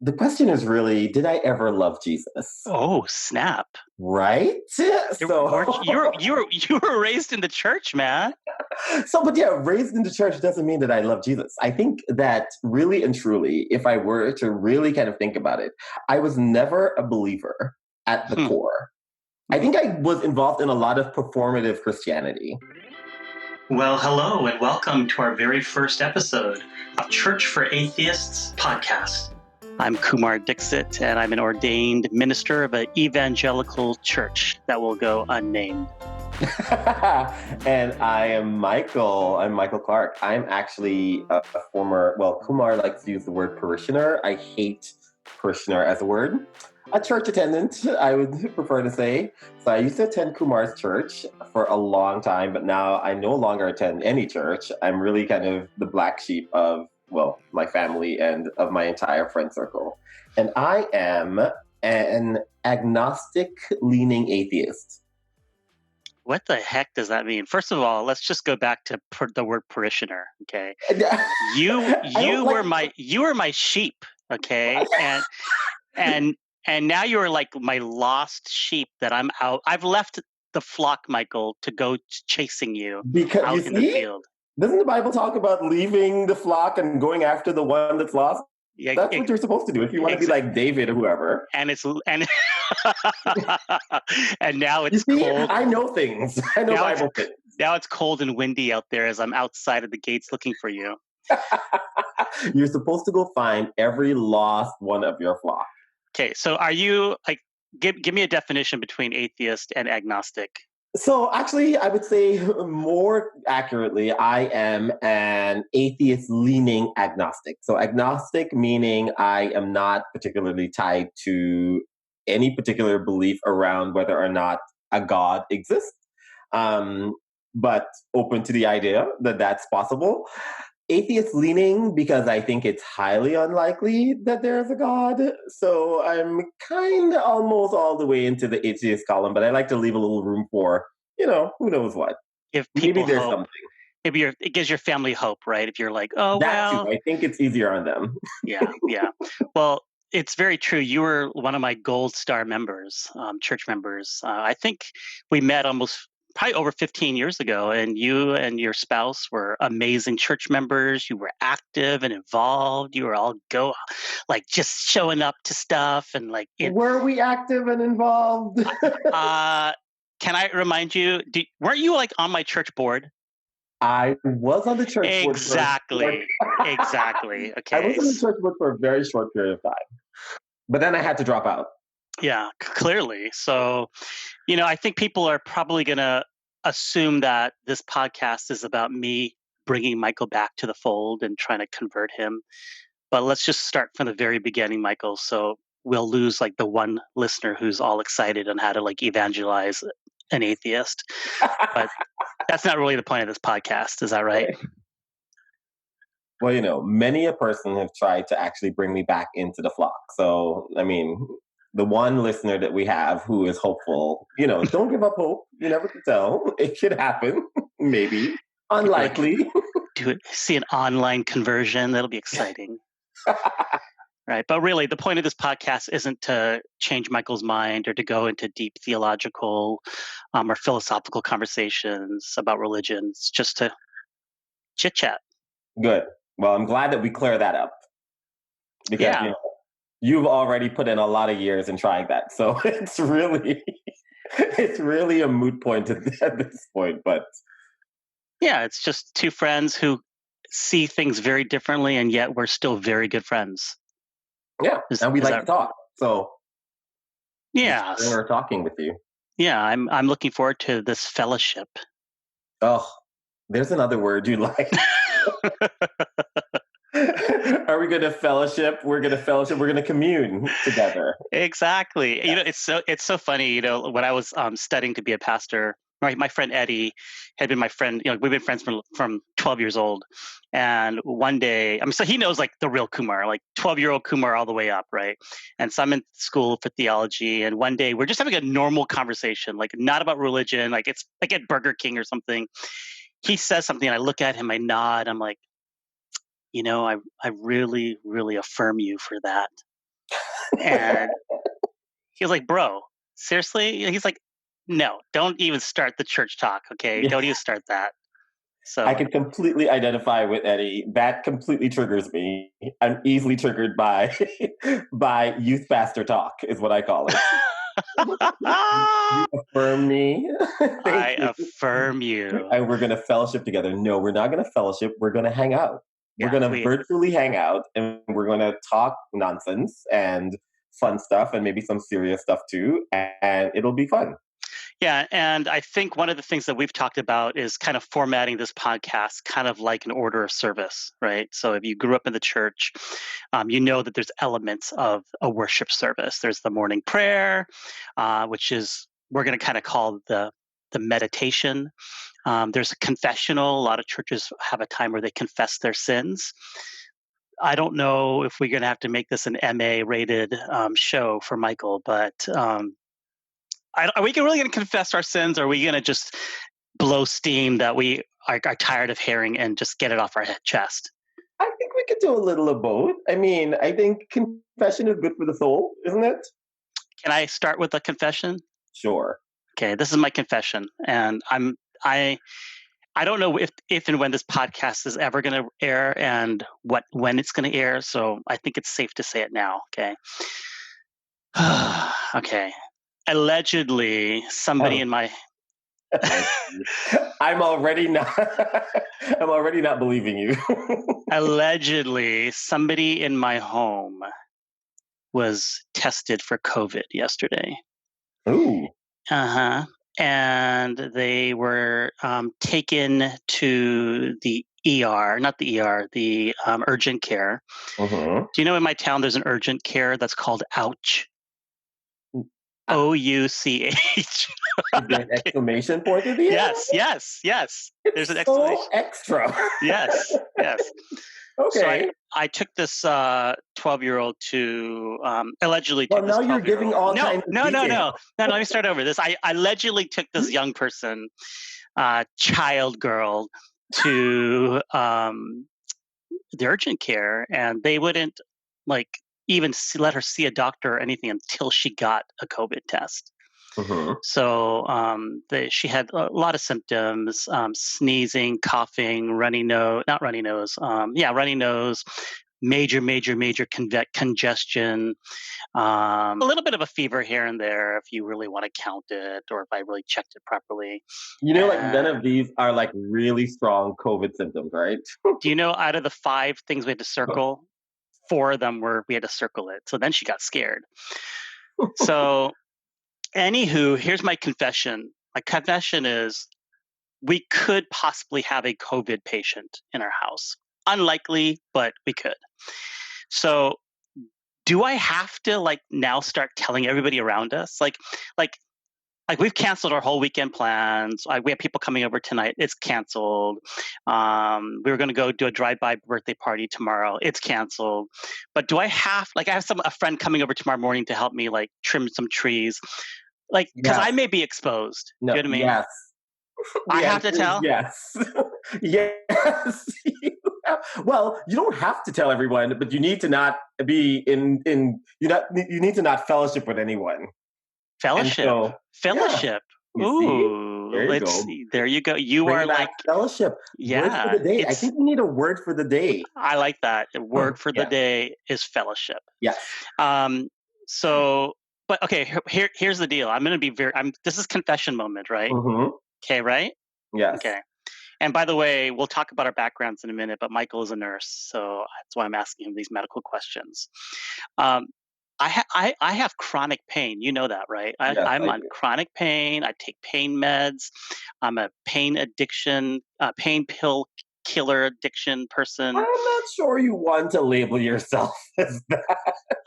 The question is really, did I ever love Jesus? Oh, snap. Right? Weren't So, you were raised in the church, man. but yeah, raised in the church doesn't mean that I love Jesus. I think that really and truly, if I were to really kind of think about it, I was never a believer at the Hmm. core. I think I was involved in a lot of performative Christianity. Well, hello, and welcome to our very first episode of Church for Atheists podcast. I'm Kumar Dixit, and I'm an ordained minister of an evangelical church that will go unnamed. And I am Michael. I'm Michael Clark. I'm actually a former, well, Kumar likes to use the word parishioner. I hate parishioner as a word. A church attendant, I would prefer to say. So I used to attend Kumar's church for a long time, but now I no longer attend any church. I'm really kind of the black sheep of, well, my family and of my entire friend circle. And I am an agnostic leaning atheist. What the heck does that mean? First of all, let's just go back to the word parishioner. Okay, you were my sheep. Okay, and now you're like my lost sheep that I'm out. I've left the flock, Michael, to go chasing you Because you out in the see, field. doesn't the Bible talk about leaving the flock and going after the one that's lost? Yeah, That's what you're supposed to do if you want to be like David or whoever. and and now You it's see, cold. I know things. I know Bible things. Now it's cold and windy out there as I'm outside of the gates looking for you. You're supposed to go find every lost one of your flock. Okay, so are you like give me a definition between atheist and agnostic? So actually, I would say more accurately, I am an atheist-leaning agnostic. So agnostic meaning I am not particularly tied to any particular belief around whether or not a God exists, but open to the idea that that's possible. Atheist leaning because I think it's highly unlikely that there's a God. So I'm kind of almost all the way into the atheist column, but I like to leave a little room for, who knows what. Give Maybe people there's hope. something. It gives your family hope, right? If you're like, oh That well, too. I think it's easier on them. yeah. Well, it's very true. You were one of my gold star members, church members. I think we met almost probably over 15 years ago, and you and your spouse were amazing church members. You were active and involved. You were all like just showing up to stuff and like. Were we active and involved? Can I remind you? Weren't you like on my church board? I was on the church board. Exactly. Exactly. Okay. I was on the church board for a very short period of time, but then I had to drop out. Yeah, clearly. So, I think people are probably going to assume that this podcast is about me bringing Michael back to the fold and trying to convert him. But let's just start from the very beginning, Michael. So we'll lose like the one listener who's all excited on how to like evangelize an atheist. But that's not really the point of this podcast. Is that right? Well, many a person have tried to actually bring me back into the flock. So, I mean, the one listener that we have who is hopeful, don't give up hope. You never can tell. It could happen. Maybe. Unlikely. See an online conversion. That'll be exciting. Right. But really, the point of this podcast isn't to change Michael's mind or to go into deep theological or philosophical conversations about religion. It's just to chit chat. Good. Well, I'm glad that we clear that up because you've already put in a lot of years in trying that. So it's really a moot point at this point. But yeah, it's just two friends who see things very differently, and yet we're still very good friends. Yeah, and we like to talk. So yeah, we're talking with you. Yeah, I'm looking forward to this fellowship. Oh, there's another word you like. Are we going to fellowship? We're going to fellowship. We're going to commune together. Exactly. Yeah. It's so funny. When I was studying to be a pastor, my friend Eddie had been my friend. We've been friends from 12 years old. And one day, so he knows like the real Kumar, like 12-year-old Kumar all the way up, right? And so I'm in school for theology, and one day we're just having a normal conversation, like not about religion, like it's like at Burger King or something. He says something, and I look at him, I nod, I'm like, I really, really affirm you for that. And he was like, bro, seriously? He's like, no, don't even start the church talk, okay? Yeah. Don't even start that. I So can completely identify with Eddie. That completely triggers me. I'm easily triggered by by youth pastor talk, is what I call it. You affirm me. Thank I you. affirm you. And we're going to fellowship together. No, we're not going to fellowship. We're going to hang out. We're Yeah, going to virtually hang out and we're going to talk nonsense and fun stuff and maybe some serious stuff too. And it'll be fun. Yeah, and I think one of the things that we've talked about is kind of formatting this podcast kind of like an order of service, right? So if you grew up in the church, you know that there's elements of a worship service. There's the morning prayer, which is we're going to kind of call the meditation. There's a confessional. A lot of churches have a time where they confess their sins. I don't know if we're going to have to make this an MA rated show for Michael, but are we really going to confess our sins, or are we going to just blow steam that we are tired of hearing and just get it off our chest? I think we could do a little of both. I mean, I think confession is good for the soul, isn't it? Can I start with a confession? Sure. Okay, this is my confession, and I I don't know if and when this podcast is ever going to air and when it's going to air. So I think it's safe to say it now. Okay. Okay. Allegedly, somebody Oh. in my I'm already not I'm already not believing you. allegedly somebody in my home was tested for COVID yesterday. Ooh. Uh-huh. And they were taken to the ER, not the ER, the urgent care. Mm-hmm. Do you know in my town there's an urgent care that's called Ouch? Ah, OUCH. is there an exclamation point at the end? Yes. There's an It's exclamation. so extra. Yes. So Okay. I took this 12-year-old to allegedly Well, took this now you're giving 12-year-old. all No, kinds of no, no, details. no, no. Let me start over. I allegedly took this young person, child girl, to the urgent care, and they wouldn't like even let her see a doctor or anything until she got a COVID test. Mm-hmm. So she had a lot of symptoms: sneezing, coughing, runny nose, not runny nose, runny nose, major congestion, a little bit of a fever here and there if you really want to count it, or if I really checked it properly. You know, like none And of these are like really strong COVID symptoms, right? do you know out of the 5 things we had to circle, 4 of them were we had to circle it. So then she got scared. So anywho, here's my confession. My confession is we could possibly have a COVID patient in our house. Unlikely, but we could. So do I have to like now start telling everybody around us? Like we've canceled our whole weekend plans. We have people coming over tonight. It's canceled. We were going to go do a drive-by birthday party tomorrow. It's canceled. But do I have I have a friend coming over tomorrow morning to help me like trim some trees, like because I Yes. may be exposed. No. Do you know what I mean? Yes. I The have to answer is tell. yes. Yes. Well, you don't have to tell everyone, but you need to not be you need to not fellowship with anyone. And Fellowship. so, yeah, Fellowship. you see, Ooh, there you let's go. see. There you go. You Bring are back like, fellowship. Word for yeah, the day. I it's, think we need a word for the day. I like that. The word for the Yeah. day is fellowship. Yes. Um, so, but okay, here's the deal. I'm going to be this is confession moment, right? Mm-hmm. Okay, right? Yes. Okay. And by the way, we'll talk about our backgrounds in a minute, but Michael is a nurse, so that's why I'm asking him these medical questions. Um, I have chronic pain. You know that, right? Yes, I'm I on do. chronic pain. I take pain meds. I'm a pain pill killer addiction person. I'm not sure you want to label yourself as that.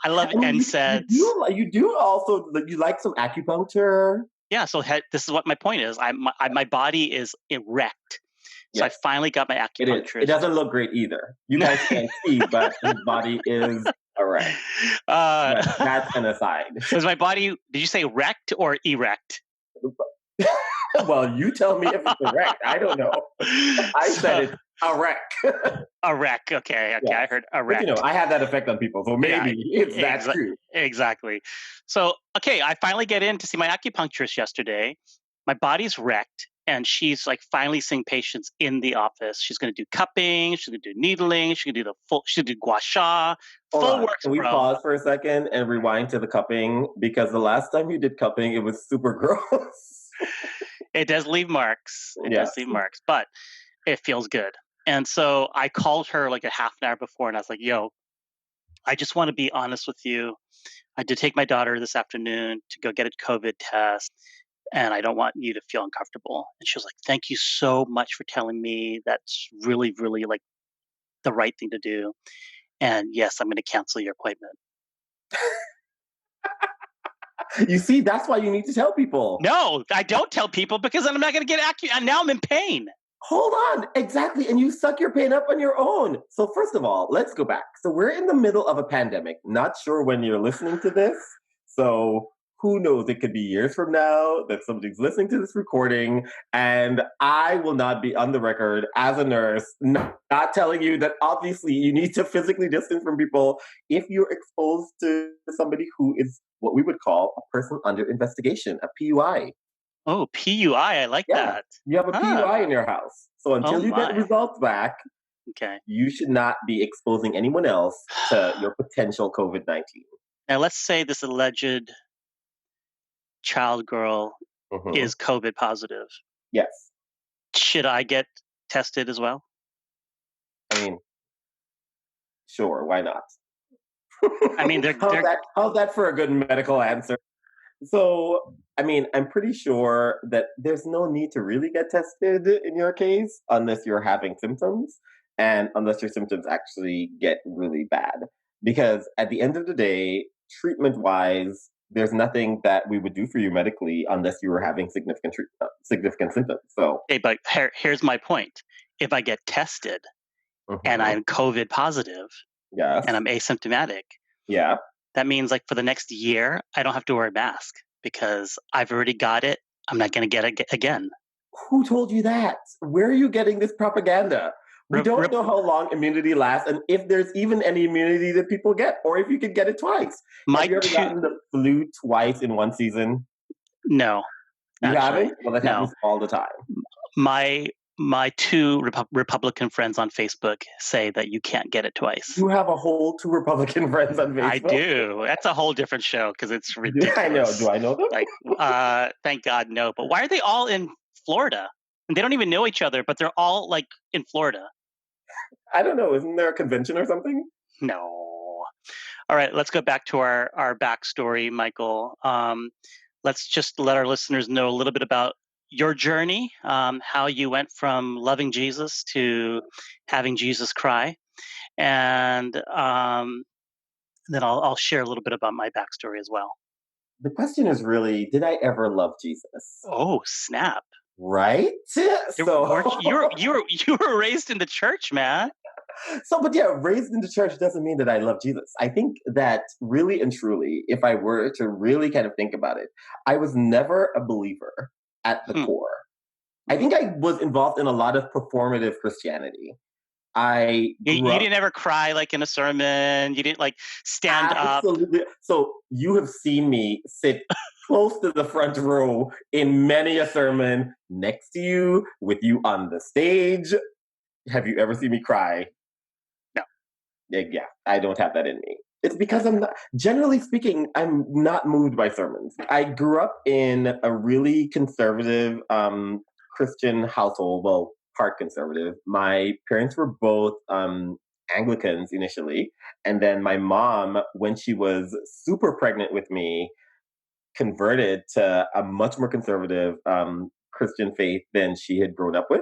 I love I mean, NSAIDs. you do also you like some acupuncture. Yeah, so this is what my point is. My body is erect. So I Yes, finally got my it is. It acupuncturist. doesn't look great either. You guys can't see, but his body is erect. But uh, that's an aside. is my body? Did you say wrecked or erect? Well, you tell me if it's erect. I don't know. I said So it A wreck. A wreck. Okay. Yeah. I heard a But wreck. I had that effect on people, so Yeah, maybe it's that true. exactly. So, okay, I finally get in to see my acupuncturist yesterday. My body's wrecked, and she's like finally seeing patients in the office. She's going to do cupping, she's going to do needling, she's going to do she'll do gua sha, Hold full on. works, Can we bro. pause for a second and rewind to the cupping? Because the last time you did cupping, it was super gross. It does leave marks. It Yes. does leave marks, but it feels good. And so I called her like a half an hour before, and I was like, "Yo, I just want to be honest with you. I did take my daughter this afternoon to go get a COVID test, and I don't want you to feel uncomfortable." And she was like, "Thank you so much for telling me. That's really, really like the right thing to do. And yes, I'm going to cancel your appointment." You see, that's why you need to tell people. No, I don't tell people because then I'm not going to get and now I'm in pain. Hold on. Exactly. And you suck your pain up on your own. So, first of all, let's go back. So, we're in the middle of a pandemic. Not sure when you're listening to this. So, who knows? It could be years from now that somebody's listening to this recording. And I will not be on the record as a nurse, not telling you that obviously you need to physically distance from people if you're exposed to somebody who is what we would call a person under investigation, a PUI. Oh, PUI. I like Yeah, that. you have a PUI in your house. So Oh until you get my. results back, Okay. you should not be exposing anyone else to your potential COVID-19. Now let's say this alleged child girl Mhm. is COVID positive. Yes. Should I get tested as well? I mean, sure, why not? I mean, they're How's that for a good medical answer? So, I mean, I'm pretty sure that there's no need to really get tested in your case unless you're having symptoms and unless your symptoms actually get really bad. Because at the end of the day, treatment wise, there's nothing that we would do for you medically unless you were having significant symptoms. So, okay, but here's my point. If I get tested and mhm, I'm COVID positive yes, and I'm asymptomatic, yeah. that means like for the next year, I don't have to wear a mask because I've already got it. I'm not going to get it again. Who told you that? Where are you getting this propaganda? We Rip, don't rip, know how long immunity lasts and if there's even any immunity that people get or if you could get it twice. Have my you ever two, gotten the flu twice in one season? no, You actually, haven't? Well, that no. happens all the time. My my two Republican friends on Facebook say that you can't get it twice. You have a whole two Republican friends on I Facebook. do. That's a whole different show because it's I know. ridiculous. Do I know them? Like, thank God, no. But why are they all in Florida? And they don't even know each other, but they're all like in Florida. I don't know. Isn't there a convention or something? No. All right, let's go back to our backstory, Michael. Let's just let our listeners know a little bit about your journey, how you went from loving Jesus to having Jesus cry, and then I'll share a little bit about my backstory as well. The question is really, did I ever love Jesus? Oh snap! Right? You were raised in the church, man. So, but yeah, raised in the church doesn't mean that I love Jesus. I think that really and truly, if I were to really kind of think about it, I was never a believer at the Hmm. core. I think I was involved in a lot of performative Christianity. I You grew up didn't ever cry like in a sermon. You didn't like stand up. absolutely. So, you have seen me sit close to the front row in many a sermon next to you, with you on the stage. Have you ever seen me cry? No. Yeah, I don't have that in me. It's because I'm not, generally speaking, I'm not moved by sermons. I grew up in a really conservative Christian household, well, part conservative. My parents were both Anglicans initially. And then my mom, when she was super pregnant with me, converted to a much more conservative Christian faith than she had grown up with.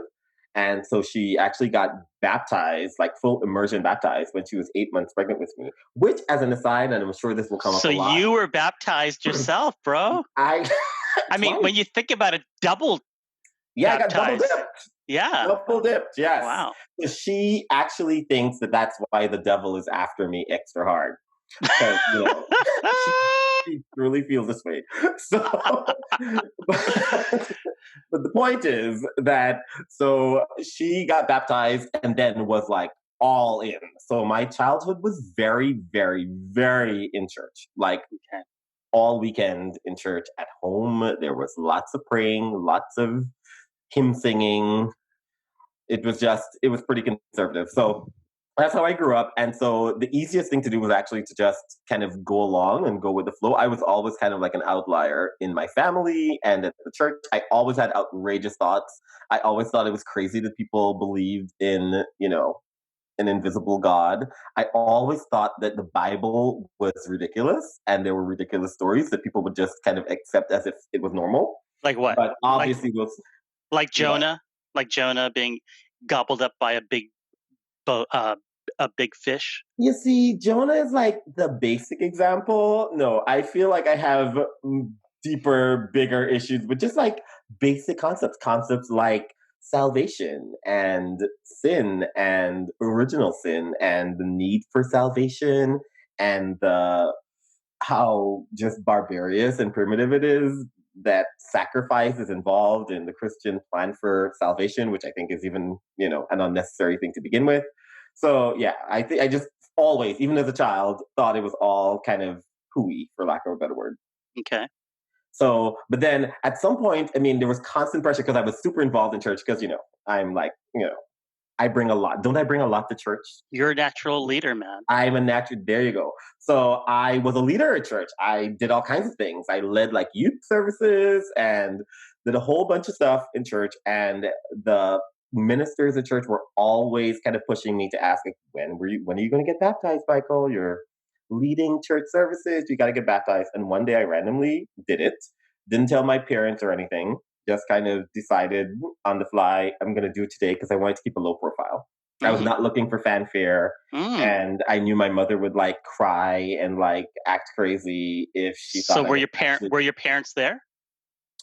And so she actually got baptized, like full immersion baptized, when she was 8 months pregnant with me. Which, as an aside, and I'm sure this will come up So a lot. you were baptized yourself, bro. I mean, twice. when you think about it, double Yeah, I got double baptized. dipped. Yeah. Double dipped, yes. Wow. So she actually thinks that that's why the devil is after me extra hard. Because, she truly feels this way. So, but, but the point is that so she got baptized and then was like all in. So my childhood was very, very, very in church. Like Okay. all weekend in church at home. There was lots of praying, lots of hymn singing. It was pretty conservative. So that's how I grew up. And so the easiest thing to do was actually to just kind of go along and go with the flow. I was always kind of like an outlier in my family and at the church. I always had outrageous thoughts. I always thought it was crazy that people believed in, an invisible God. I always thought that the Bible was ridiculous and there were ridiculous stories that people would just kind of accept as if it was normal. Like what? But Like obviously, was like what? Jonah, like Jonah being gobbled up by bo- uh, a big fish. You see, Jonah is like the basic example. No, I feel like I have deeper, bigger issues with just like basic concepts like salvation and sin and original sin and the need for salvation and the how just barbarous and primitive it is that sacrifice is involved in the Christian plan for salvation, which I think is even, an unnecessary thing to begin with. So yeah, I think I just always, even as a child, thought it was all kind of hooey, for lack of a better word. Okay. So, but then at some point, I mean, there was constant pressure because I was super involved in church because, I'm like, I bring a lot. Don't I bring a lot to church? You're a natural leader, man. I'm a natural. There you go. So I was a leader at church. I did all kinds of things. I led like youth services and did a whole bunch of stuff in church. And the ministers at church were always kind of pushing me to ask, like, when are you going to get baptized, Michael? You're leading church services. You got to get baptized. And one day I randomly did it. Didn't tell my parents or anything. Just kind of decided on the fly, I'm going to do it today because I wanted to keep a low profile. I was Mm. not looking for fanfare, Mm. and I knew my mother would like cry and like act crazy if she So thought I was actually. were your parents there?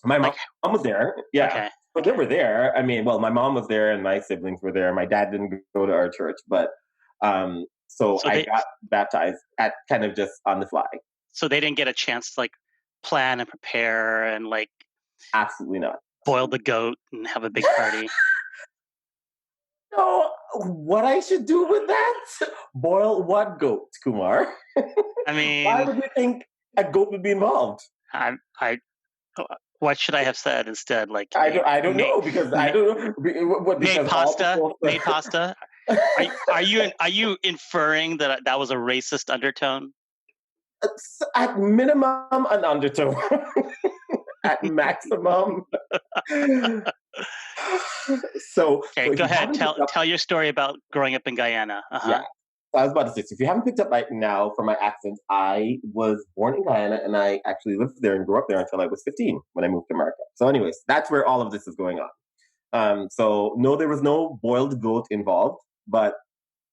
My Like, mom was there, yeah. okay, So they okay. were there. I mean, well, my mom was there and my siblings were there. My dad didn't go to our church, but so So I they got baptized at kind of just on the fly. so they didn't get a chance to like plan and prepare and like Absolutely not. boil the goat and have a big party. So what I should do with that? Boil what goat, Kumar? I Why mean, would you think a goat would be involved? I what should I have said instead? Like, hey, I don't make know because I make, don't know what made because all pasta, people made pasta. Are you inferring that that was a racist undertone? at minimum an undertone, at maximum. So Okay, if go you ahead. haven't picked up, Tell your story about growing up in Guyana. Uh yeah, huh. I was about to say, so if you haven't picked up right now from my accent, I was born in Guyana and I actually lived there and grew up there until I was 15 when I moved to America. So, anyways, that's where all of this is going on. So no, there was no boiled goat involved, but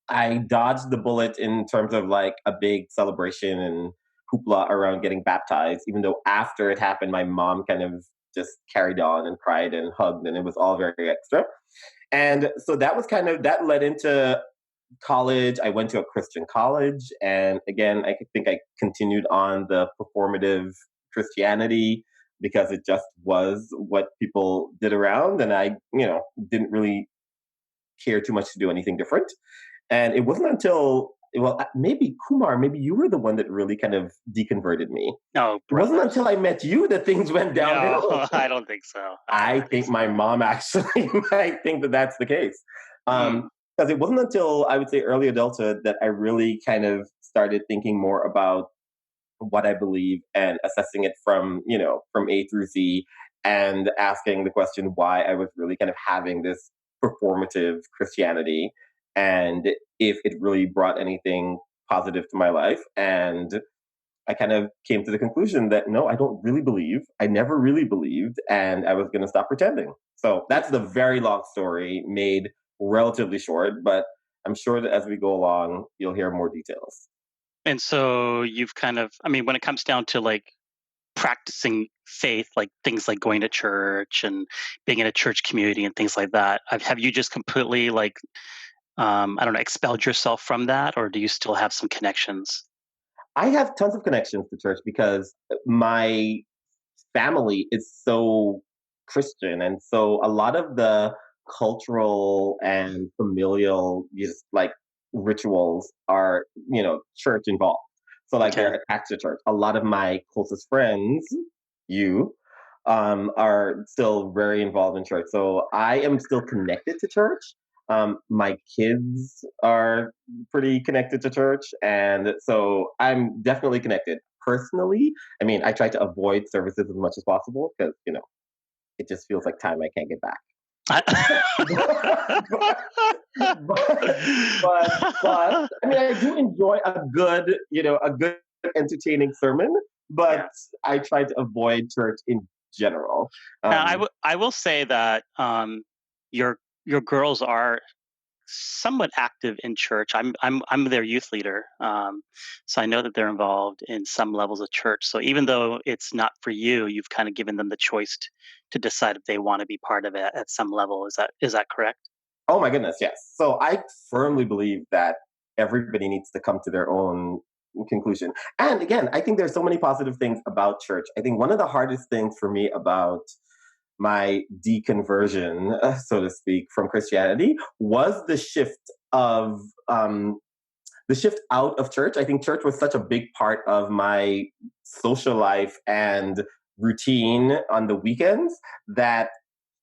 I dodged the bullet in terms of like a big celebration and hoopla around getting baptized, even though after it happened, my mom kind of just carried on and cried and hugged, and it was all very extra. And so that was kind of that led into college. I went to a Christian college, and again, think I continued on the performative Christianity because it just was what people did around, and I, didn't really care too much to do anything different. And it wasn't until, well, maybe Kumar, maybe you were the one that really kind of deconverted me. Oh, It wasn't brother. until I met you that things went No, downhill. I don't think so. I I don't think think my so. mom actually might think that that's the case. Mm. Because it wasn't until I would say early adulthood that I really kind of started thinking more about what I believe and assessing it from, from A through Z and asking the question why I was really kind of having this performative Christianity and if it really brought anything positive to my life. And I kind of came to the conclusion that no, I don't really believe. I never really believed, and I was going to stop pretending. So that's the very long story made relatively short, but I'm sure that as we go along, you'll hear more details. And so you've kind of, I mean, when it comes down to like practicing faith, like things like going to church and being in a church community and things like that, have you just completely like, I don't know, expelled yourself from that, or do you still have some connections? I have tons of connections to church because my family is so Christian, and so a lot of the cultural and familial just like rituals are church involved. So like Okay. they're attached to church. A lot of my closest friends, you, are still very involved in church. So I am still connected to church. My kids are pretty connected to church, and so I'm definitely connected personally. I mean, I try to avoid services as much as possible because it just feels like time I can't get back. But I mean, I do enjoy a good entertaining sermon, but Yeah. I try to avoid church in general. Now, Um, I will say that your your girls are somewhat active in church. I'm their youth leader, so I know that they're involved in some levels of church. So even though it's not for you, you've kind of given them the choice to decide if they want to be part of it at some level. Is that correct? oh my goodness, yes. So I firmly believe that everybody needs to come to their own conclusion. And again, I think there's so many positive things about church. I think one of the hardest things for me about my deconversion, so to speak, from Christianity was of um, the shift out of church. I think church was such a big part of my social life and routine on the weekends that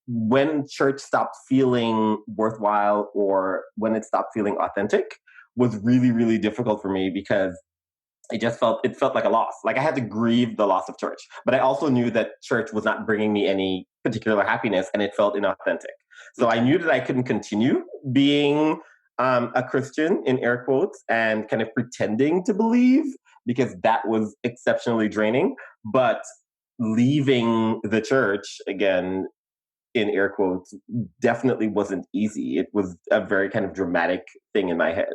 when church stopped feeling worthwhile or when it stopped feeling authentic was really, really difficult for me because it felt like a loss. Like I had to grieve the loss of church, but I also knew that church was not bringing me any particular happiness, and it felt inauthentic. So I Okay. knew that I couldn't continue being a Christian in air quotes and kind of pretending to believe because that was exceptionally draining. But leaving the church again in air quotes definitely wasn't easy. It was a very kind of dramatic thing in my head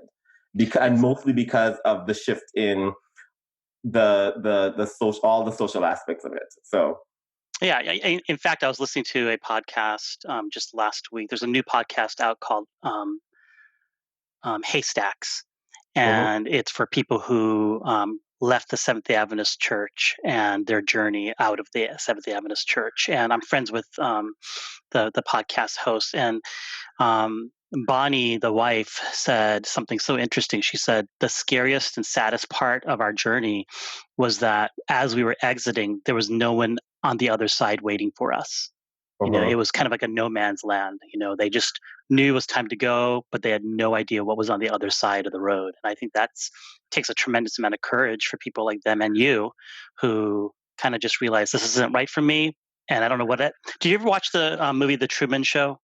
and mostly because of the shift in the social all the social aspects of it. So Yeah. In fact, I was listening to a podcast just last week. There's a new podcast out called Haystacks, mhm, and it's for people who left the Seventh Day Adventist Church and their journey out of the Seventh Day Adventist Church. And I'm friends with the podcast host, and Bonnie, the wife, said something so interesting. She said the scariest and saddest part of our journey was that as we were exiting, there was no one on the other side waiting for us. It mhm. was kind of like a no man's land. They just knew it was time to go, but they had no idea what was on the other side of the road. And I think that's takes a tremendous amount of courage for people like them and you, who kind of just realize this isn't right for me, and I don't know what it. Do you ever watch the movie The Truman Show?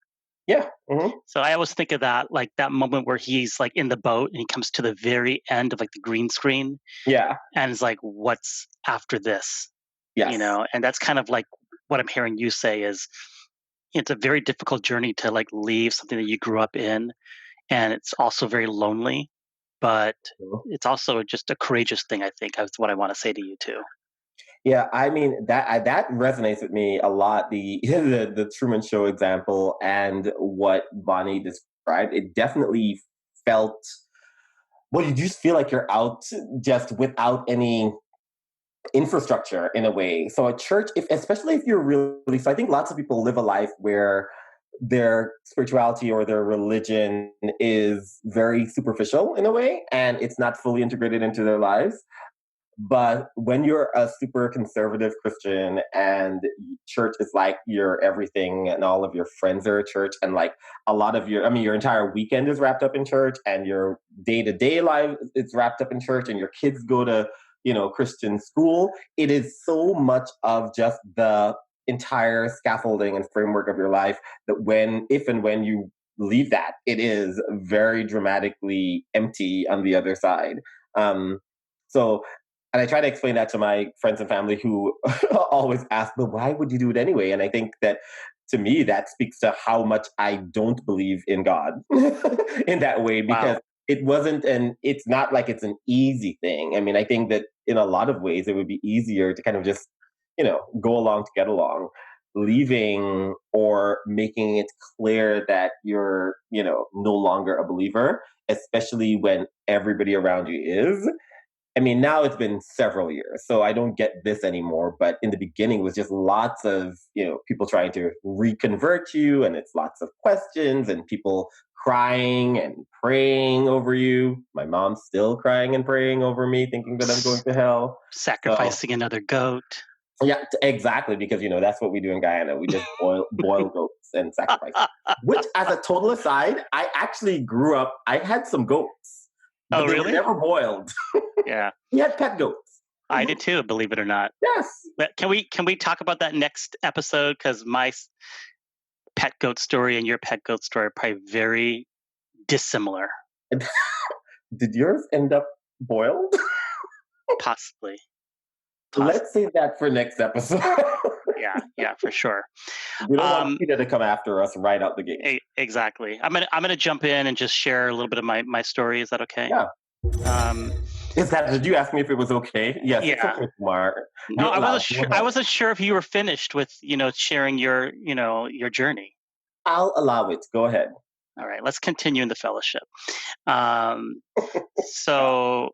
Yeah, mhm, So I always think of that, like that moment where he's like in the boat and he comes to the very end of like the green screen yeah, and is like, "What's after this?" yes. And that's kind of like what I'm hearing you say is it's a very difficult journey to like leave something that you grew up in, and it's also very lonely, but Mhm. it's also just a courageous thing. I think that's what I want to say to you too. Yeah, I mean that resonates with me a lot. The the Truman Show example and what Bonnie described, it definitely felt well. You just feel like you're out just without any infrastructure in a way. So a church, if especially if you're really, so I think lots of people live a life where their spirituality or their religion is very superficial in a way and it's not fully integrated into their lives. But when you're a super conservative Christian and church is like your everything and all of your friends are at church and like a lot of your, I mean, your entire weekend is wrapped up in church and your day to day life is wrapped up in church and your kids go to, Christian school, it is so much of just the entire scaffolding and framework of your life that if and when you leave that, it is very dramatically empty on the other side. Um, so and I try to explain that to my friends and family who always ask, but why would you do it anyway? And I think that to me, that speaks to how much I don't believe in God in that way, because Wow. it's not like it's an easy thing. I mean, I think that in a lot of ways, it would be easier to kind of just, go along to get along. Leaving or making it clear that you're, no longer a believer, especially when everybody around you is, I mean, now it's been several years, so I don't get this anymore. But in the beginning, it was just lots of people trying to reconvert you, and it's lots of questions and people crying and praying over you. My mom's still crying and praying over me, thinking that I'm going S- to hell. So Sacrificing another goat. yeah, exactly, because that's what we do in Guyana. We just boil goats and sacrifice. Which, as a total aside, I actually grew up. I had some goats, Oh, but they were really? never boiled. Yeah, We had pet goats. I did too. Believe it or not. Yes. But can we talk about that next episode? Because my pet goat story and your pet goat story are probably very dissimilar. Did yours end up boiled? Possibly. Possibly. Let's save that for next episode. Yeah. Yeah. For sure. We don't want Um, Peter to come after us right out the gate. exactly. I'm gonna jump in and just share a little bit of my story. Is that okay? Yeah. Um, Did you ask me if it was okay? Yes, it's yeah. okay, Kumar. No, You're I wasn't allowed. Go sure. I ahead. wasn't sure if you were finished with sharing your journey. I'll allow it. Go ahead. All right. Let's continue in the fellowship. Um, God. so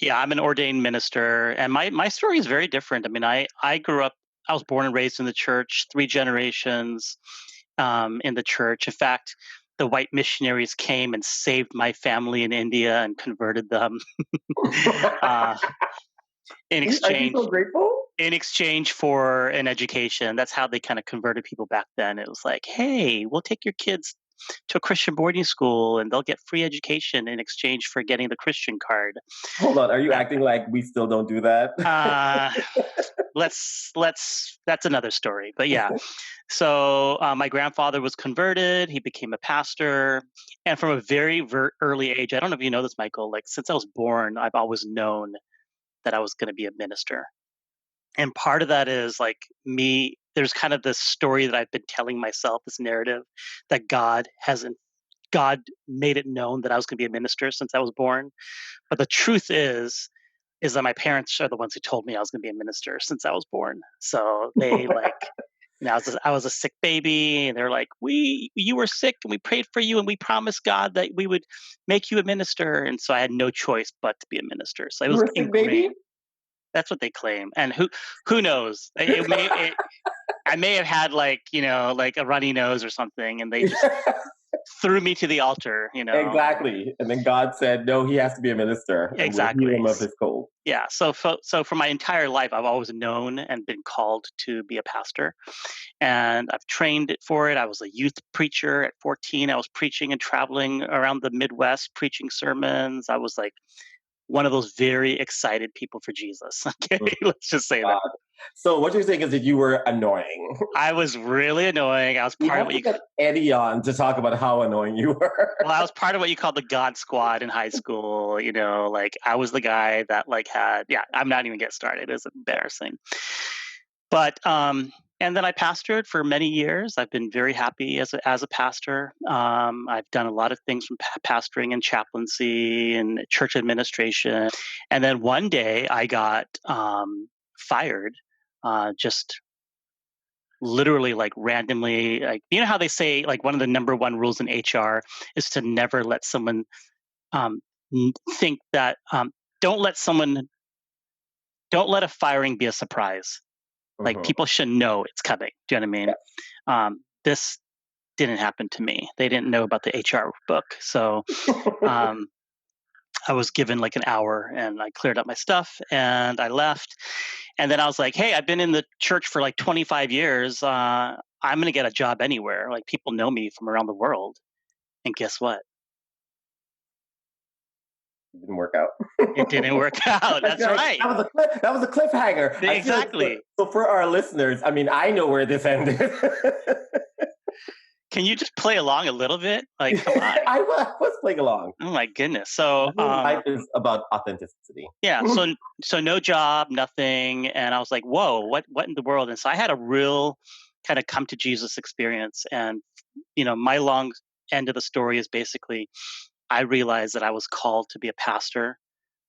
yeah, I'm an ordained minister, and my story is very different. I mean, I grew up. I was born and raised in the church, three generations in the church. In fact, the white missionaries came and saved my family in India and converted them uh, in Are you so exchange grateful? for an education. That's how they kind of converted people back then. It was like, hey, we'll take your kids to a Christian boarding school and they'll get free education in exchange for getting the Christian card. Hold on. Are you That acting like we still don't do that? uh, let's that's another story. But yeah, so my grandfather was converted. He became a pastor, and from a very early age, I don't know if you know this, Michael. Like since I was born, I've always known that I was going to be a minister. And part of that is like me. There's kind of this story that I've been telling myself, this narrative that God made it known that I was going to be a minister since I was born. But the truth is that my parents are the ones who told me I was going to be a minister since I was born. So they like, I was a sick baby, and they're like, you were sick, and we prayed for you, and we promised God that we would make you a minister, and so I had no choice but to be a minister. So it You was were a sick baby? ingrained. That's what they claim, and who knows? I may have had like like a runny nose or something, and they just threw me to the altar. Exactly. And then God said, no, he has to be a minister and we'll heal Exactly. him of his cold. Yeah. So for my entire life, I've always known and been called to be a pastor, and I've trained for it. I was a youth preacher at 14. I was preaching and traveling around the Midwest, preaching sermons. I was like one of those very excited people for Jesus. Okay, Mm, let's just say that. God. So what you're saying is that you were annoying. I was really annoying. I was We part of have what to you get Eddie on to talk about how annoying you were. well, I was part of what you call the God Squad in high school. Like I was the guy that like had yeah. I'm not even get started. It's embarrassing. But and then I pastored for many years. I've been very happy as a pastor. I've done a lot of things from pastoring and chaplaincy and church administration. And then one day I got fired, just literally like randomly. Like how they say like one of the number one rules in HR is to never let someone um, think that don't let someone don't let a firing be a surprise. Like Mhm. people should know it's coming. Do you know what I mean? Yes. This didn't happen to me. They didn't know about the HR book, so um, I was given like an hour, and I cleared up my stuff, and I left. And then I was like, "Hey, I've been in the church for like 25 years. I'm gonna get a job anywhere. Like people know me from around the world." And guess what? It didn't work out. It didn't work out. That's That's right. right. That was a cliffhanger. I feel Exactly. so for our listeners. I mean, I know where this ended. Can you just play along a little bit? Like, come on. Was playing along. Oh my goodness. So, Life is about authenticity. yeah, so no job, nothing, and I was like, "Whoa, what in the world?" And so I had a real kind of come to Jesus experience, and my long end of the story is basically I realized that I was called to be a pastor,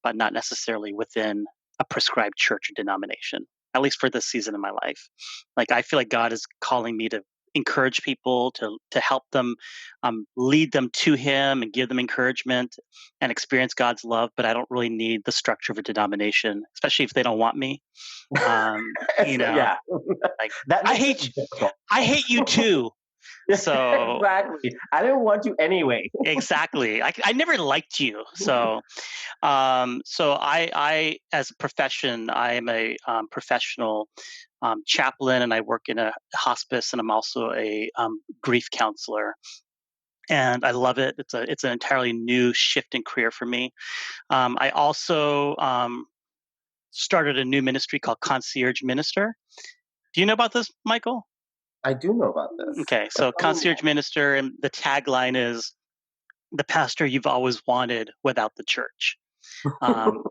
but not necessarily within a prescribed church or denomination. At least for this season of my life, like I feel like God is calling me to encourage people, to help them, lead them to Him, and give them encouragement and experience God's love. But I don't really need the structure of a denomination, especially if they don't want me. You know, Yeah, like that I makes it hate difficult. I hate you too. So Exactly. I didn't want you anyway. exactly, I never liked you. So I as a profession, I am a professional chaplain, and I work in a hospice, and I'm also a grief counselor. And I love it. It's an entirely new shift in career for me. I also started a new ministry called Concierge Minister. Do you know about this, Michael? I do know about this. Okay, so Tell me Concierge Minister, and the tagline is the pastor you've always wanted without the church. Um,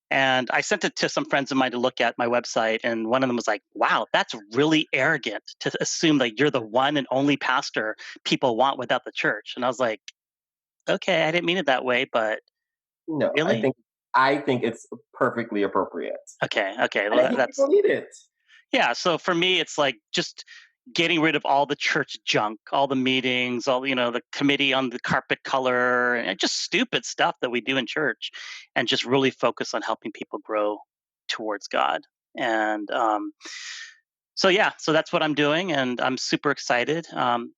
And I sent it to some friends of mine to look at my website, and one of them was like, "Wow, that's really arrogant to assume that you're the one and only pastor people want without the church." And I was like, "Okay, I didn't mean it that way, but no, really? I think it's perfectly appropriate. Okay, okay, And I well, think that's people need it. yeah." So for me, it's like just getting rid of all the church junk, all the meetings, all the committee on the carpet color, and just stupid stuff that we do in church, and just really focus on helping people grow towards God. And so yeah, so that's what I'm doing, and I'm super excited. I'm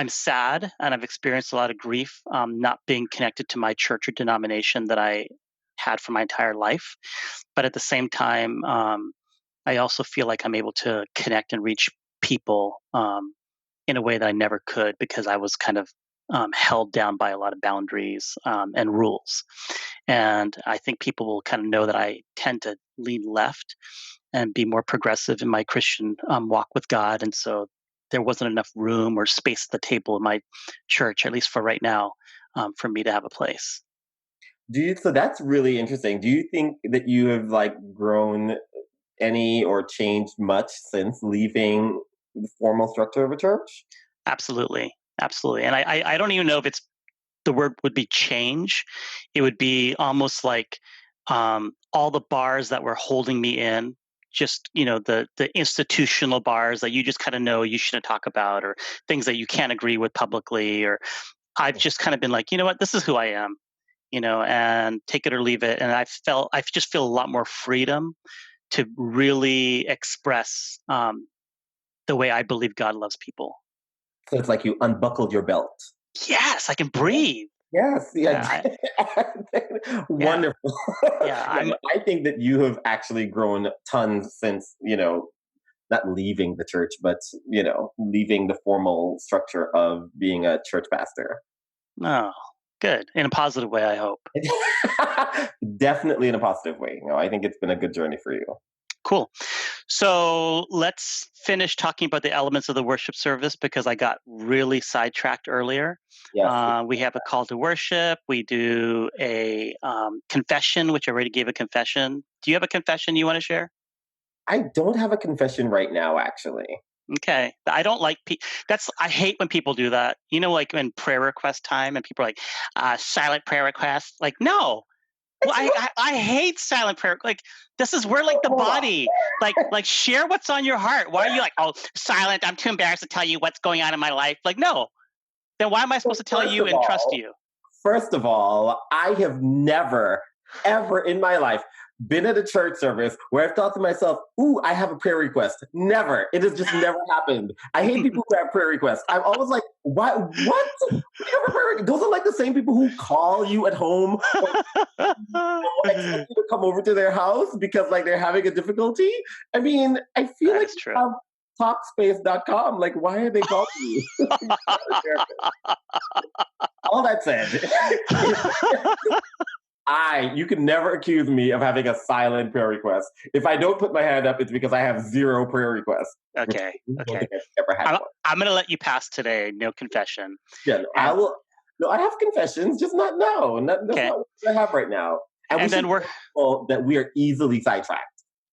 sad, and I've experienced a lot of grief, not being connected to my church or denomination that I had for my entire life. But at the same time, I also feel like I'm able to connect and reach people in a way that I never could, because I was kind of held down by a lot of boundaries and rules. And I think people will kind of know that I tend to lean left and be more progressive in my Christian walk with God. And so there wasn't enough room or space at the table in my church, at least for right now, for me to have a place. So that's really interesting. Do you think that you have like grown any or changed much since leaving the formal structure of a church? Absolutely. Absolutely. And I don't even know if it's the word would be change. It would be almost like all the bars that were holding me in, just the institutional bars that you just kind of know you shouldn't talk about, or things that you can't agree with publicly, or I've just kind of been like, you know what, this is who I am, and take it or leave it. And I just feel a lot more freedom to really express the way I believe God loves people. So it's like you unbuckled your belt. Yes, I can breathe. Yes, Yeah, yeah. yeah, Wonderful. yeah. Yeah, I'm no, I think that you have actually grown tons since, not leaving the church, but, leaving the formal structure of being a church pastor. Oh, good. In a positive way, I hope. Definitely in a positive way. I think it's been a good journey for you. Cool. So let's finish talking about the elements of the worship service, because I got really sidetracked earlier. Yes. We have a call to worship. We do a confession, which I already gave a confession. Do you have a confession you want to share? I don't have a confession right now, actually. Okay. I don't like that's I hate when people do that. Like in prayer request time, and people are like, silent prayer request. Like, no. Well, It's I hate silent prayer. Like, this is we're like the hold on. body. Like share what's on your heart. Why are you like, oh, silent? I'm too embarrassed to tell you what's going on in my life. Like, no. Then why am I supposed So to tell you and trust you? first of all, I have never, ever in my life been at a church service where I've thought to myself, ooh, I have a prayer request. Never. It has just never happened. I hate people who have prayer requests. I'm always like, what? What? You have a prayer request? Those are like the same people who call you at home or expect you to come over to their house because like they're having a difficulty. I mean, I feel That like is you true. have talkspace.com. Like, why are they calling you? All that said, you can never accuse me of having a silent prayer request. If I don't put my hand up, it's because I have zero prayer requests, which Okay. I don't Okay. think I've ever had I'm one. I'm gonna let you pass today. No confession. Yeah, no, I And will. No, I have confessions, just not now. That's okay. not what I have right now. And we And should then we're know that we are easily sidetracked.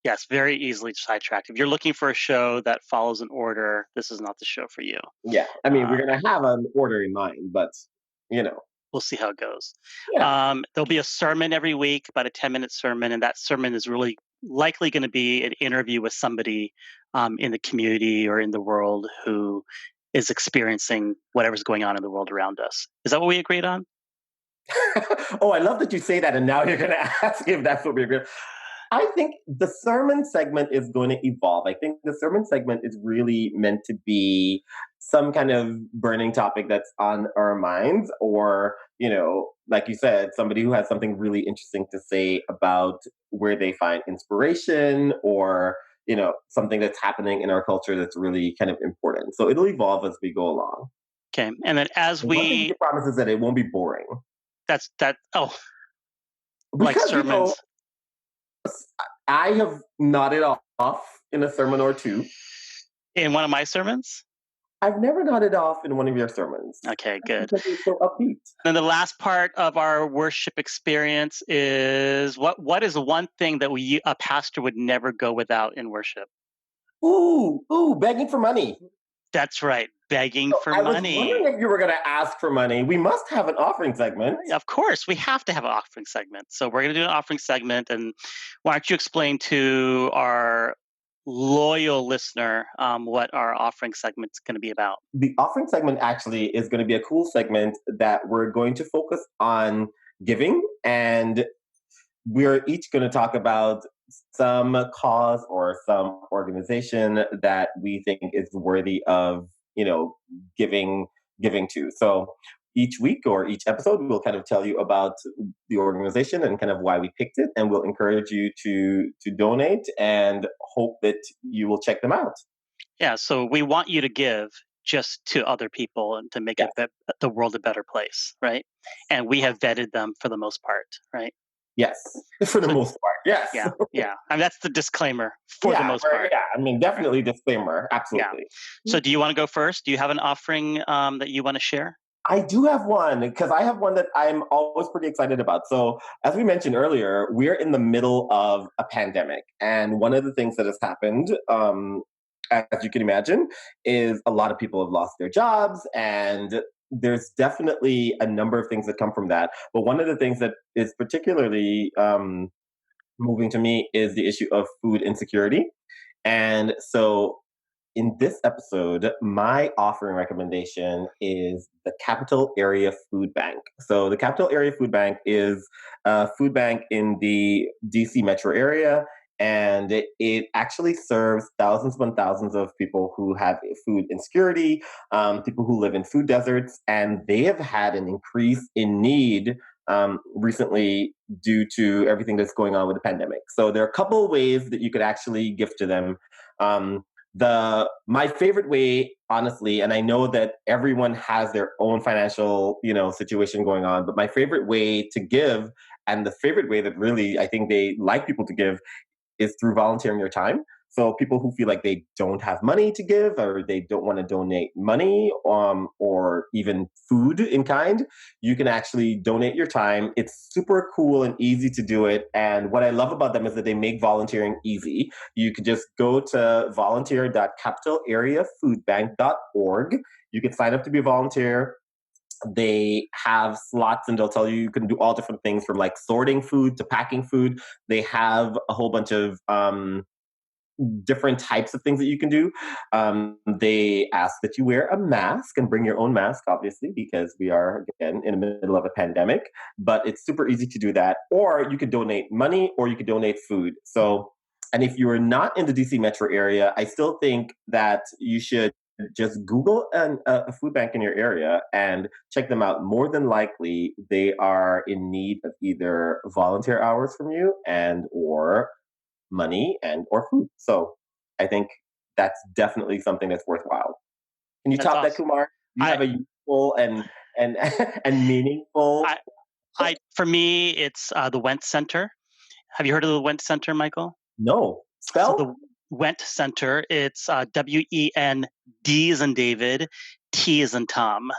yes, very easily sidetracked. If you're looking for a show that follows an order, this is not the show for you. Yeah, I mean, we're Um, gonna have an order in mind, but you know, we'll see how it goes. yeah. There'll be a sermon every week, about a 10-minute sermon, and that sermon is really likely going to be an interview with somebody in the community or in the world who is experiencing whatever's going on in the world around us. Is that what we agreed on? Oh, I love that you say that, and now you're going to ask if that's what we're going. I think the sermon segment is going to evolve. I think the sermon segment is really meant to be some kind of burning topic that's on our minds, or, like you said, somebody who has something really interesting to say about where they find inspiration, or, something that's happening in our culture that's really kind of important. So it'll evolve as we go along. Okay. And then as And one thing we we, can promise is that it won't be boring. that's that, oh, like Because, sermons. I have nodded off in a sermon or two. In one of my sermons? I've never nodded off in one of your sermons. Okay, good. Because it's so upbeat. Then the last part of our worship experience is what is one thing that a pastor would never go without in worship? Ooh, begging for money. That's right, begging So for I was wondering money. if you were going to ask for money. We must have an offering segment. Of course, we have to have an offering segment. So we're going to do an offering segment, and why don't you explain to our loyal listener what our offering segment's going to be about? The offering segment actually is going to be a cool segment that we're going to focus on giving, and we're each going to talk about some cause or some organization that we think is worthy of, giving giving to. So each week or each episode, we'll kind of tell you about the organization and kind of why we picked it, and we'll encourage you to donate and hope that you will check them out. Yeah, so we want you to give just to other people and to make Yes, the world a better place, right? And we have vetted them for the most part, right? yes, for the So most part, yes. yeah. I mean, that's the disclaimer for the Yeah, most part. yeah. I mean, definitely disclaimer. Yeah. Absolutely. So do you want to go first? Do you have an offering that you want to share? I do have one because I have one that I'm always pretty excited about. So, as we mentioned earlier, we're in the middle of a pandemic. And one of the things that has happened, as you can imagine, is a lot of people have lost their jobs. And there's definitely a number of things that come from that. But one of the things that is particularly moving to me is the issue of food insecurity. And so in this episode, my offering recommendation is the Capital Area Food Bank. So, the Capital Area Food Bank is a food bank in the DC metro area, and it actually serves thousands upon thousands of people who have food insecurity, people who live in food deserts, and they have had an increase in need recently due to everything that's going on with the pandemic. So, there are a couple of ways that you could actually gift to them. Um, the my favorite way, honestly, and I know that everyone has their own financial situation going on, but my favorite way to give, and the favorite way that really I think they like people to give, is through volunteering your time. So people who feel like they don't have money to give, or they don't want to donate money, or even food in kind, you can actually donate your time. It's super cool and easy to do it. And what I love about them is that they make volunteering easy. You can just go to volunteer.capitalareafoodbank.org. You can sign up to be a volunteer. They have slots, and they'll tell you can do all different things from like sorting food to packing food. They have a whole bunch of different types of things that you can do. They ask that you wear a mask and bring your own mask, obviously, because we are, again, in the middle of a pandemic. But it's super easy to do that. Or you could donate money, or you could donate food. So, and if you are not in the DC metro area, I still think that you should just Google a food bank in your area and check them out. More than likely, they are in need of either volunteer hours from you and or money and or food. So I think that's definitely something that's worthwhile. Can you That's top that, awesome. Kumar? You I have a useful and and meaningful. I for me, it's the Went Center. Have you heard of the Went Center, Michael? No So spell. the Went Center, it's WEND as in David, T as in Tom.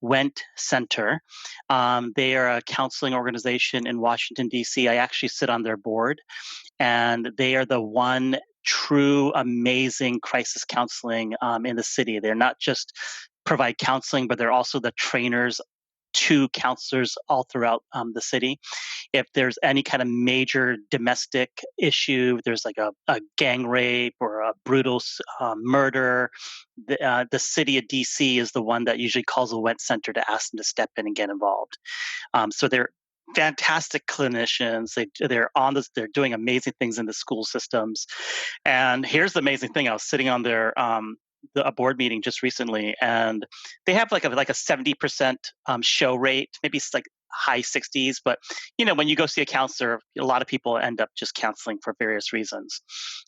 Went Center. They are a counseling organization in Washington, D.C. I actually sit on their board, and they are the one true amazing crisis counseling in the city. They're not just provide counseling, but they're also the trainers 2 counselors all throughout the city. If there's any kind of major domestic issue, if there's like a gang rape or a brutal murder, the city of DC is the one that usually calls the Went Center to ask them to step in and get involved. So they're fantastic clinicians. They're on this. They're doing amazing things in the school systems. And here's the amazing thing: I was sitting on their a board meeting just recently, and they have like a 70% show rate. Maybe it's like high 60s. But when you go see a counselor, a lot of people end up just counseling for various reasons.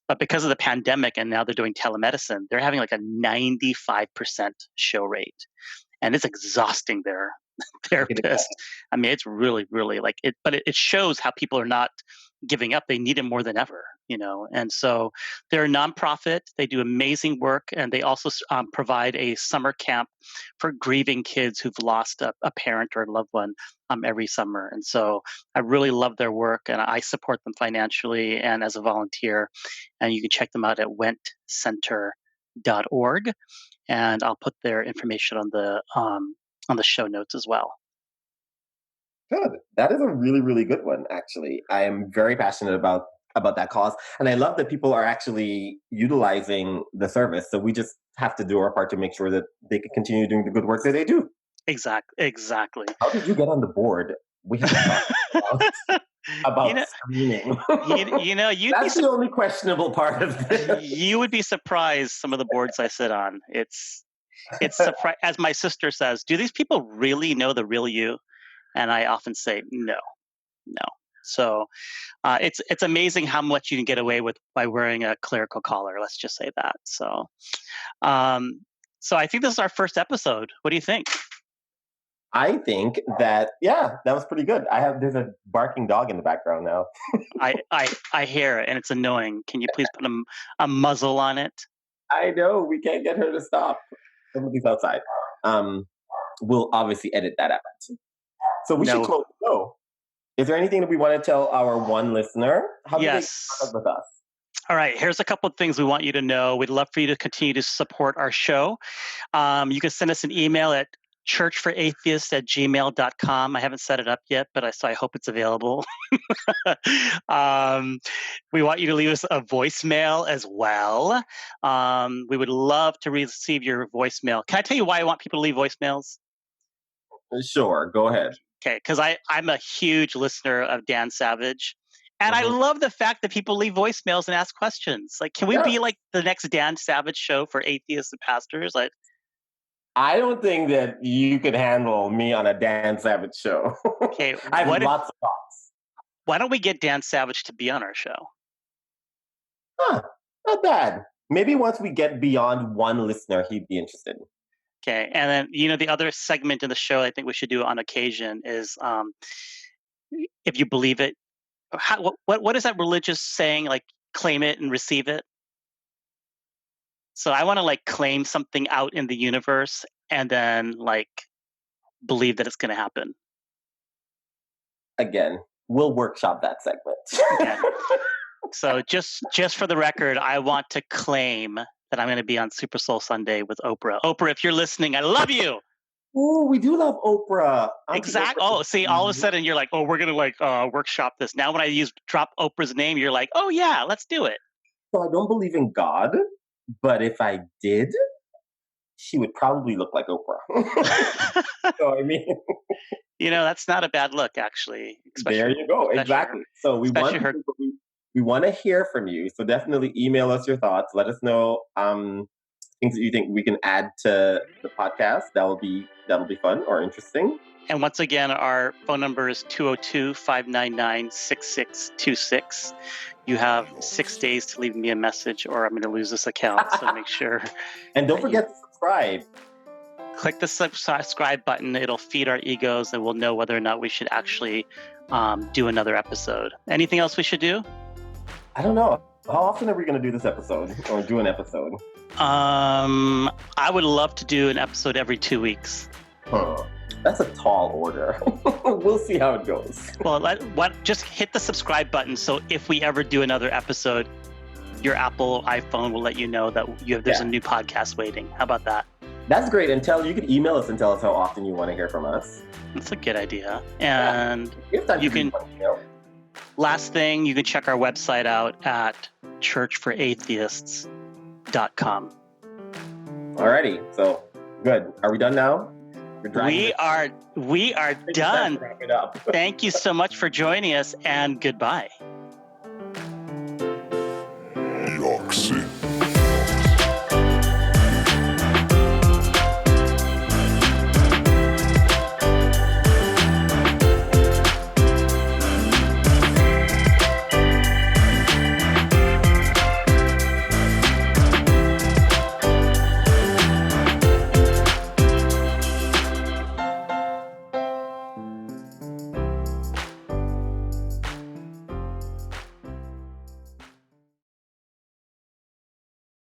But because of the pandemic, and now they're doing telemedicine, they're having like a 95% show rate, and it's exhausting their therapist. I mean, it's really, really like it, but it shows how people are not giving up. They need it more than ever, and so they're a nonprofit. They do amazing work, and they also provide a summer camp for grieving kids who've lost a parent or a loved one every summer. And so I really love their work, and I support them financially and as a volunteer. And you can check them out at wentcenter.org, and I'll put their information on the show notes as well. Good. That is a really, really good one, actually. I am very passionate about that cause. And I love that people are actually utilizing the service. So we just have to do our part to make sure that they can continue doing the good work that they do. Exactly. How did you get on the board? We have to talk about screening. That's the only questionable part of this. You would be surprised some of the boards I sit on. It's as my sister says, do these people really know the real you? And I often say, no. So it's amazing how much you can get away with by wearing a clerical collar. Let's just say that. So I think this is our first episode. What do you think? I think that, that was pretty good. There's a barking dog in the background now. I hear it, and it's annoying. Can you please put a muzzle on it? I know, we can't get her to stop. Somebody's outside. We'll obviously edit that out. So we should close the show. Is there anything that we want to tell our one listener? How do they contact with us? All right, here's a couple of things we want you to know. We'd love for you to continue to support our show. You can send us an email at churchforatheists@gmail.com. I haven't set it up yet, but I hope it's available. We want you to leave us a voicemail as well. We would love to receive your voicemail. Can I tell you why I want people to leave voicemails? Sure, go ahead. Okay, because I'm a huge listener of Dan Savage. And I love the fact that people leave voicemails and ask questions. Like, can we be like the next Dan Savage show for atheists and pastors? I don't think that you could handle me on a Dan Savage show. Okay, I have lots of thoughts. Why don't we get Dan Savage to be on our show? Not bad. Maybe once we get beyond one listener, he'd be interested. Okay, and then the other segment in the show I think we should do on occasion is, if you believe it, what is that religious saying? Like, claim it and receive it. So I want to claim something out in the universe and then believe that it's going to happen. Again, we'll workshop that segment. Okay. So just for the record, I want to claim that I'm going to be on Super Soul Sunday with Oprah. Oprah, if you're listening, I love you. Oh, we do love Oprah. Exactly. Oh, see, all of a sudden you're like, oh, we're going to workshop this. Now when I drop Oprah's name, you're like, oh yeah, let's do it. So I don't believe in God, but if I did, she would probably look like Oprah. So I mean, that's not a bad look, actually. There you go. Exactly. So we want to hear from you. So definitely email us your thoughts. Let us know things that you think we can add to the podcast. That'll be fun or interesting. And once again, our phone number is 202-599-6626. You have 6 days to leave me a message or I'm going to lose this account. So make sure. And don't forget to subscribe. Click the subscribe button. It'll feed our egos and we'll know whether or not we should actually do another episode. Anything else we should do? I don't know. How often are we going to do this episode or do an episode? I would love to do an episode every 2 weeks. That's a tall order. We'll see how it goes. Well, just hit the subscribe button. So if we ever do another episode, your Apple iPhone will let you know that there's a new podcast waiting. How about that? That's great. And you can email us and tell us how often you want to hear from us. That's a good idea. And You can. Last thing, you can check our website out at churchforatheists.com. Alrighty. So good. Are we done now? We are done. Wrap it up. Thank you so much for joining us, and goodbye. Yoxin.